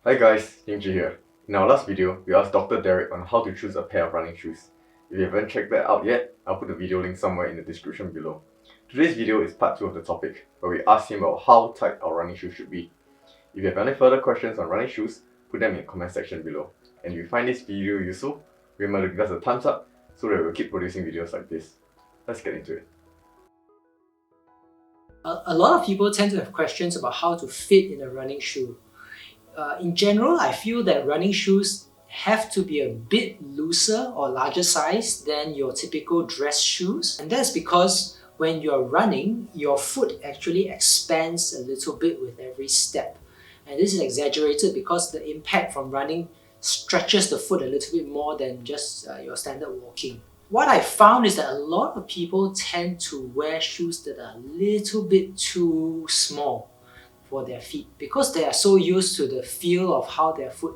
Hi guys, Yingzhi here. In our last video, we asked Dr. Derek on how to choose a pair of running shoes. If you haven't checked that out yet, I'll put the video link somewhere in the description below. Today's video is part 2 of the topic, where we asked him about how tight our running shoes should be. If you have any further questions on running shoes, put them in the comment section below. And if you find this video useful, remember to give us a thumbs up so that we'll keep producing videos like this. Let's get into it. A lot of people tend to have questions about how to fit in a running shoe. In general, I feel that running shoes have to be a bit looser or larger size than your typical dress shoes. And that's because when you're running, your foot actually expands a little bit with every step. And this is exaggerated because the impact from running stretches the foot a little bit more than just your standard walking. What I found is that a lot of people tend to wear shoes that are a little bit too small for their feet because they are so used to the feel of how their foot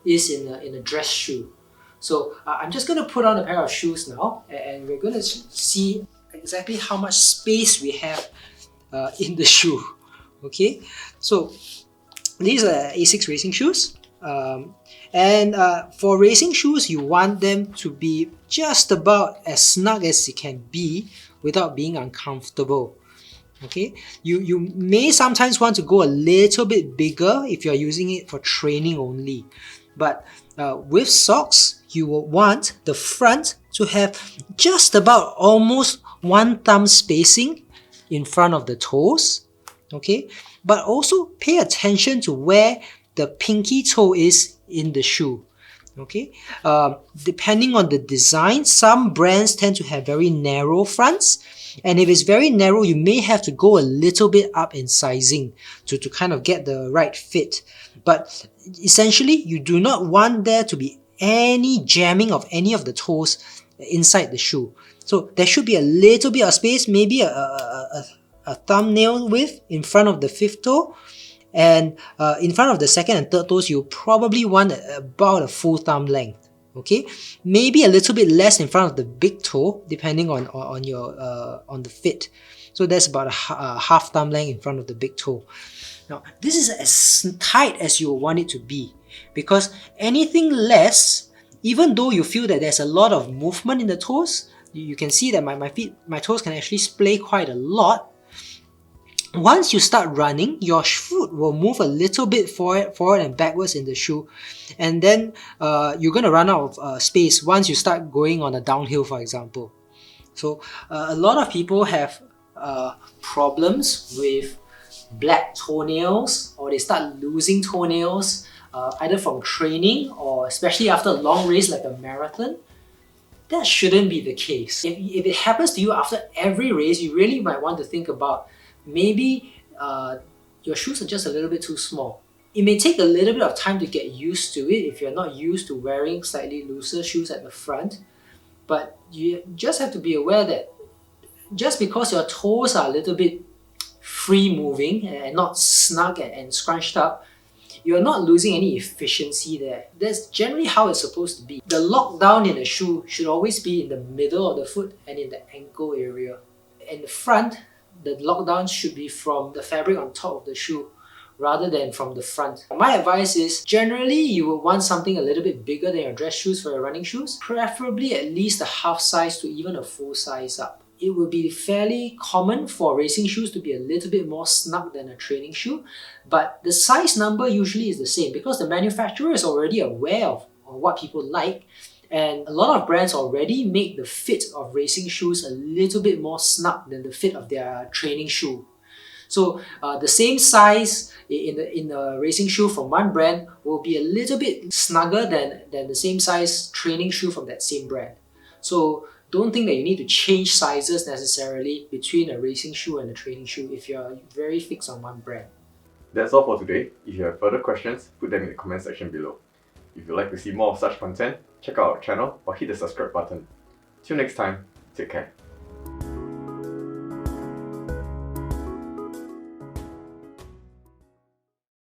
is in a dress shoe. So I'm just going to put on a pair of shoes now and we're going to see exactly how much space we have in the shoe. Okay, so these are Asics racing shoes. For racing shoes, you want them to be just about as snug as it can be without being uncomfortable. Okay, you may sometimes want to go a little bit bigger if you're using it for training only, but with socks you will want the front to have just about almost 1 thumb spacing in front of the toes. Okay, but also pay attention to where the pinky toe is in the shoe. Okay, depending on the design, some brands tend to have very narrow fronts, and if it's very narrow, you may have to go a little bit up in sizing to kind of get the right fit. But essentially, you do not want there to be any jamming of any of the toes inside the shoe. So there should be a little bit of space, maybe a thumbnail width in front of the 5th toe. And in front of the 2nd and 3rd toes, you probably want about a full thumb length. Okay, maybe a little bit less in front of the big toe, depending on your on the fit. So that's about a half thumb length in front of the big toe. Now, this is as tight as you want it to be, because anything less, even though you feel that there's a lot of movement in the toes, you can see that my toes can actually splay quite a lot. Once you start running, your foot will move a little bit forward and backwards in the shoe, and then you're going to run out of space once you start going on a downhill, for example. So a lot of people have problems with black toenails, or they start losing toenails either from training or especially after a long race like a marathon. That shouldn't be the case. If it happens to you after every race, you really might want to think about maybe your shoes are just a little bit too small. It may take a little bit of time to get used to it if you're not used to wearing slightly looser shoes at the front, but you just have to be aware that just because your toes are a little bit free moving and not snug and scrunched up, you're not losing any efficiency there. That's generally how it's supposed to be. The lockdown in a shoe should always be in the middle of the foot and in the ankle area. In the front, the lockdown should be from the fabric on top of the shoe rather than from the front. My advice is, generally you will want something a little bit bigger than your dress shoes for your running shoes, preferably at least a half size to even a full size up. It will be fairly common for racing shoes to be a little bit more snug than a training shoe, but the size number usually is the same because the manufacturer is already aware of what people like. And a lot of brands already make the fit of racing shoes a little bit more snug than the fit of their training shoe. So the same size in a racing shoe from one brand will be a little bit snugger than the same size training shoe from that same brand. So don't think that you need to change sizes necessarily between a racing shoe and a training shoe if you're very fixed on one brand. That's all for today. If you have further questions, put them in the comment section below. If you'd like to see more of such content, check out our channel or hit the subscribe button. Till next time, take care.